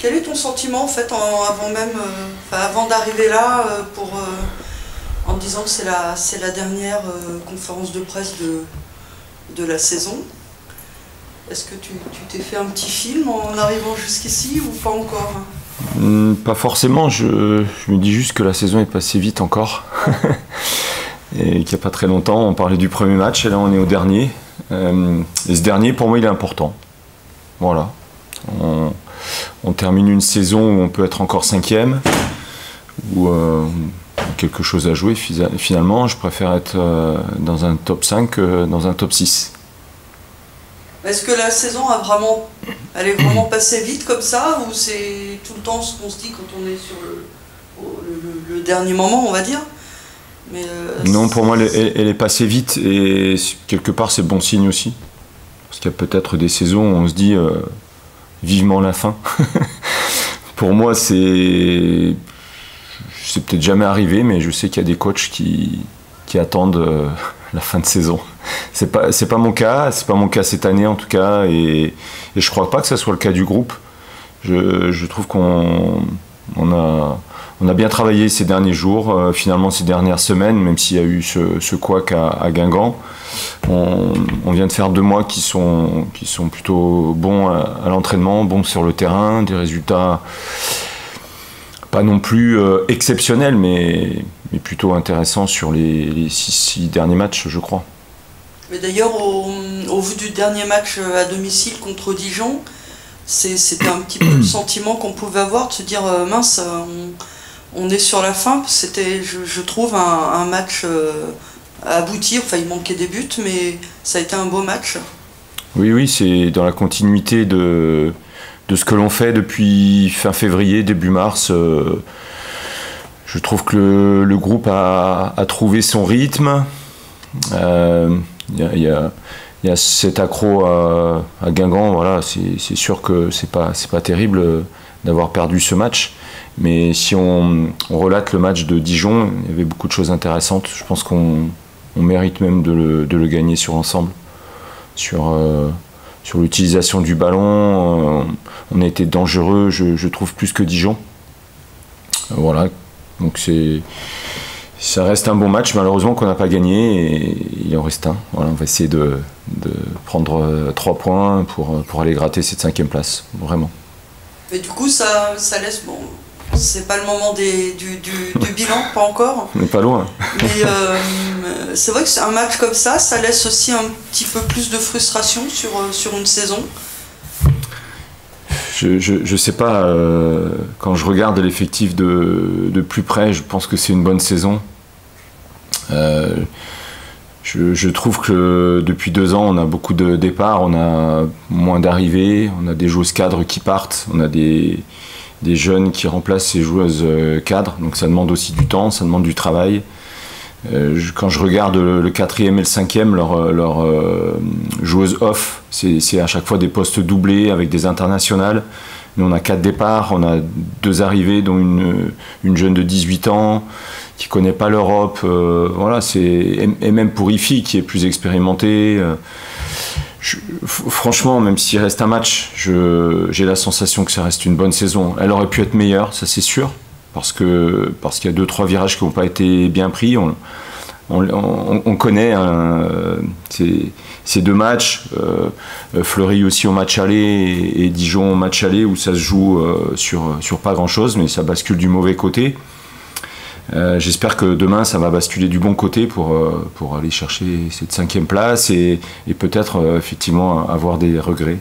Quel est ton sentiment en fait avant d'arriver là en disant que c'est la dernière conférence de presse de la saison? Est-ce que tu t'es fait un petit film en arrivant jusqu'ici ou pas encore? Pas forcément, je me dis juste que la saison est passée vite encore. Et qu'il n'y a pas très longtemps, on parlait du premier match et là on est au dernier. Et ce dernier, pour moi, il est important. Voilà. On termine une saison où on peut être encore 5e, où quelque chose à jouer finalement. Je préfère être dans un top 5 que dans un top 6. Est-ce que la saison elle est vraiment passée vite comme ça, ou c'est tout le temps ce qu'on se dit quand on est sur le dernier moment, on va dire? Non, pour moi, elle est passée vite et quelque part, c'est bon signe aussi. Parce qu'il y a peut-être des saisons où on se dit vivement la fin. Pour moi, c'est peut-être jamais arrivé, mais je sais qu'il y a des coachs qui attendent la fin de saison. C'est pas mon cas, c'est pas mon cas cette année en tout cas, et je crois pas que ça soit le cas du groupe. Je trouve qu'on a bien travaillé ces derniers jours, finalement ces dernières semaines, même s'il y a eu ce couac à Guingamp. On vient de faire 2 mois qui sont plutôt bons à l'entraînement, bons sur le terrain, des résultats pas non plus exceptionnels, mais plutôt intéressants sur les 6 derniers matchs, je crois. Mais d'ailleurs, au vu du dernier match à domicile contre Dijon, c'était un petit peu le sentiment qu'on pouvait avoir, de se dire mince, on est sur la fin. C'était, je trouve, un match à aboutir. Enfin, il manquait des buts, mais ça a été un beau match. Oui, c'est dans la continuité de ce que l'on fait depuis fin février, début mars. Je trouve que le groupe a trouvé son rythme. Il y a cet accro à Guingamp, voilà, c'est sûr que c'est pas terrible d'avoir perdu ce match. Mais si on relate le match de Dijon, il y avait beaucoup de choses intéressantes. Je pense qu'on mérite même de le gagner sur l'ensemble. Sur l'utilisation du ballon, on a été dangereux, je trouve, plus que Dijon. Voilà, donc ça reste un bon match, malheureusement qu'on n'a pas gagné, et il en reste un. Voilà, on va essayer de prendre 3 points pour aller gratter cette 5e place, vraiment. Mais du coup, ça laisse... Bon, c'est pas le moment du bilan, pas encore. On n'est pas loin. Mais c'est vrai que c'est un match comme ça laisse aussi un petit peu plus de frustration sur une saison. Je sais pas, quand je regarde l'effectif de plus près, je pense que c'est une bonne saison. Je trouve que depuis 2 ans, on a beaucoup de départs, on a moins d'arrivées, on a des joueuses cadres qui partent, on a des jeunes qui remplacent ces joueuses cadres, donc ça demande aussi du temps, ça demande du travail. Quand je regarde le 4e et le 5e, leur joueuses off, c'est à chaque fois des postes doublés avec des internationales. Nous, on a 4 départs, on a 2 arrivées, dont une jeune de 18 ans qui connaît pas l'Europe. Voilà, et même pour Ifi, qui est plus expérimentée. Franchement, même s'il reste un match, j'ai la sensation que ça reste une bonne saison. Elle aurait pu être meilleure, ça c'est sûr. Parce qu'il y a 2-3 virages qui n'ont pas été bien pris. On connaît ces 2 matchs, Fleury aussi au match aller et Dijon au match aller, où ça se joue sur pas grand chose, mais ça bascule du mauvais côté. J'espère que demain ça va basculer du bon côté pour aller chercher cette 5e place et peut-être effectivement avoir des regrets.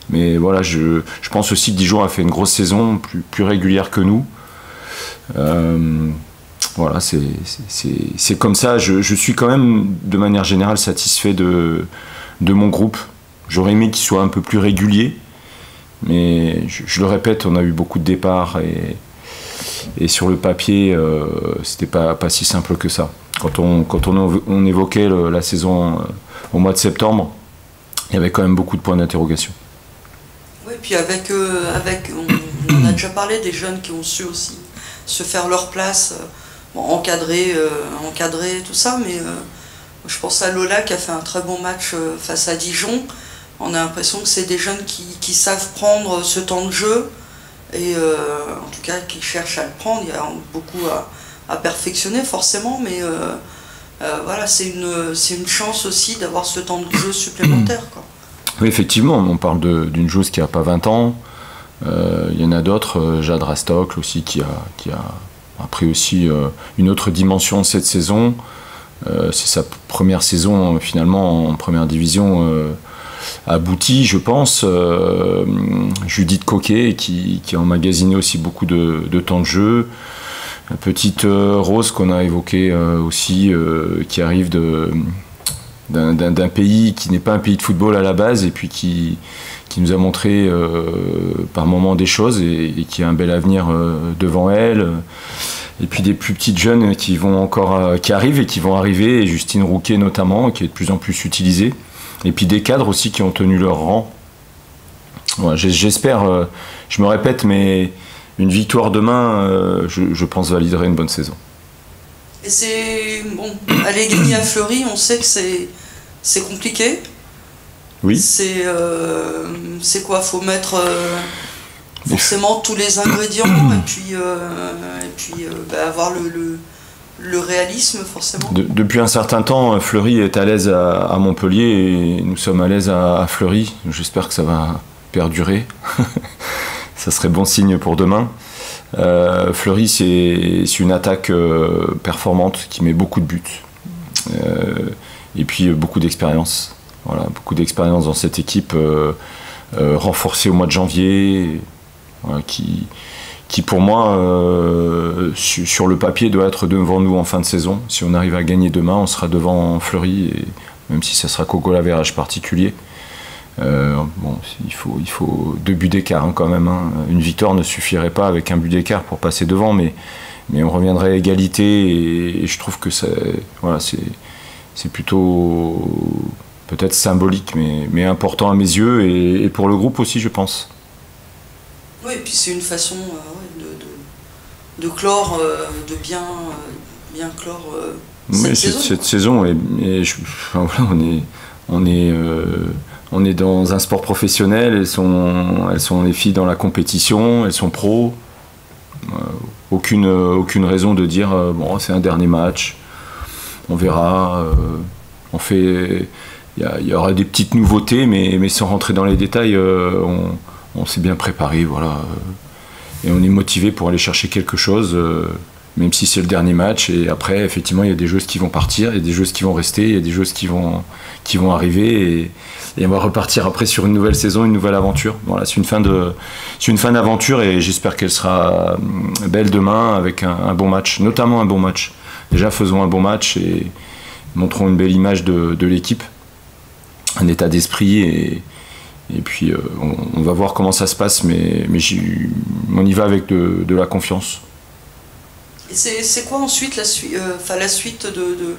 Mais voilà, je pense aussi que Dijon a fait une grosse saison, plus régulière que nous. Voilà, c'est comme ça. Je suis quand même de manière générale satisfait de mon groupe. J'aurais aimé qu'il soit un peu plus régulier, mais je le répète, on a eu beaucoup de départs et sur le papier, c'était pas si simple que ça. Quand on évoquait la saison au mois de septembre, il y avait quand même beaucoup de points d'interrogation. Oui, puis on a déjà parlé des jeunes qui ont su aussi se faire leur place, encadrer tout ça, mais je pense à Lola qui a fait un très bon match face à Dijon. On a l'impression que c'est des jeunes qui savent prendre ce temps de jeu et en tout cas qui cherchent à le prendre. Il y a beaucoup à perfectionner forcément, mais voilà, c'est une chance aussi d'avoir ce temps de jeu supplémentaire, quoi. Oui, effectivement, on parle d'une joueuse qui n'a pas 20 ans. Il y en a d'autres, Jade Rastock aussi, qui a pris aussi une autre dimension cette saison. C'est sa première saison finalement en première division aboutie, je pense. Judith Coquet qui a emmagasiné aussi beaucoup de temps de jeu. La petite Rose qu'on a évoquée aussi, qui arrive d'un pays qui n'est pas un pays de football à la base et puis qui nous a montré par moments des choses et qui a un bel avenir devant elle. Et puis des plus petites jeunes qui arrivent et qui vont arriver, et Justine Rouquet notamment, qui est de plus en plus utilisée. Et puis des cadres aussi qui ont tenu leur rang. Voilà, j'espère, je me répète, mais une victoire demain, je pense, validerait une bonne saison. Et c'est bon, aller gagner à Fleury, on sait que c'est compliqué. Oui. C'est quoi, faut mettre forcément tous les ingrédients et puis avoir le réalisme forcément. Depuis un certain temps, Fleury est à l'aise à Montpellier et nous sommes à l'aise à Fleury. J'espère que ça va perdurer. Ça serait bon signe pour demain. Fleury, c'est une attaque performante qui met beaucoup de buts et puis beaucoup d'expérience. Voilà, beaucoup d'expérience dans cette équipe renforcée au mois de janvier, voilà, qui pour moi, sur le papier, doit être devant nous en fin de saison. Si on arrive à gagner demain, on sera devant Fleury, et même si ça sera qu'au goal average particulier. Bon, il faut 2 buts d'écart quand même. Une victoire ne suffirait pas avec un but d'écart pour passer devant, mais on reviendrait à égalité et je trouve que voilà, c'est plutôt peut-être symbolique, mais important à mes yeux et pour le groupe aussi, je pense. Oui, et puis c'est une façon de clore, de bien clore cette saison. Enfin, voilà, on est dans un sport professionnel, elles sont les filles dans la compétition, elles sont pros. Aucune raison de dire bon, c'est un dernier match, on verra. Il y aura des petites nouveautés, mais sans rentrer dans les détails, on s'est bien préparé, voilà. Et on est motivé pour aller chercher quelque chose, même si c'est le dernier match. Et après, effectivement, il y a des joueuses qui vont partir, il y a des joueuses qui vont rester, il y a des joueuses qui vont arriver. Et on va repartir après sur une nouvelle saison, une nouvelle aventure. Voilà, c'est une fin d'aventure et j'espère qu'elle sera belle demain avec un bon match, notamment un bon match. Déjà, faisons un bon match et montrons une belle image de l'équipe, un état d'esprit et puis on va voir comment ça se passe, mais on y va avec de la confiance. Et c'est quoi ensuite la suite de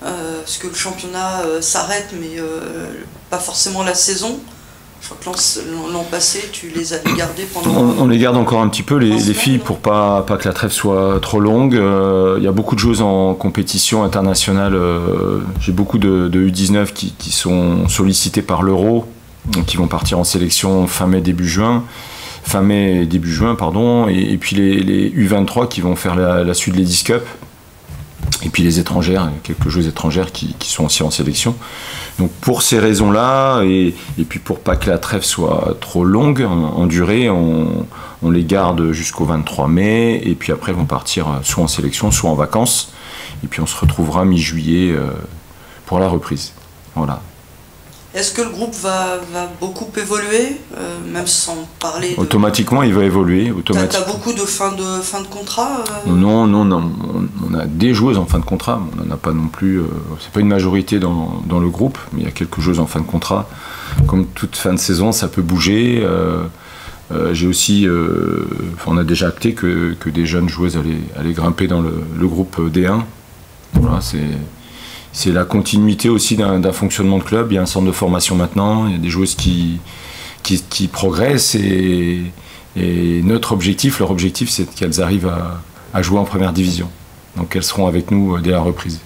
parce que le championnat s'arrête, mais pas forcément la saison. Je crois que l'an passé, tu les as gardés pendant... On les garde encore un petit peu, les filles, pour pas que la trêve soit trop longue. Il y a beaucoup de choses en compétition internationale. J'ai beaucoup de U19 qui sont sollicités par l'Euro, qui vont partir en sélection fin mai, début juin, et puis les U23 qui vont faire la suite de l'Edis Cup. Et puis les étrangères, quelques joueuses étrangères qui sont aussi en sélection. Donc pour ces raisons-là, et puis pour pas que la trêve soit trop longue en durée, on les garde jusqu'au 23 mai, et puis après elles vont partir soit en sélection, soit en vacances. Et puis on se retrouvera mi-juillet pour la reprise. Voilà. Est-ce que le groupe va beaucoup évoluer, même sans parler de... Automatiquement, il va évoluer. T'as beaucoup de fin de contrat Non. On a des joueuses en fin de contrat. On n'en a pas non plus... c'est pas une majorité dans le groupe, mais il y a quelques joueuses en fin de contrat. Comme toute fin de saison, ça peut bouger. J'ai aussi... on a déjà acté que des jeunes joueuses allaient grimper dans le groupe D1. Voilà, c'est la continuité aussi d'un fonctionnement de club. Il y a un centre de formation maintenant, il y a des joueuses qui progressent et leur objectif, c'est qu'elles arrivent à jouer en première division. Donc elles seront avec nous dès la reprise.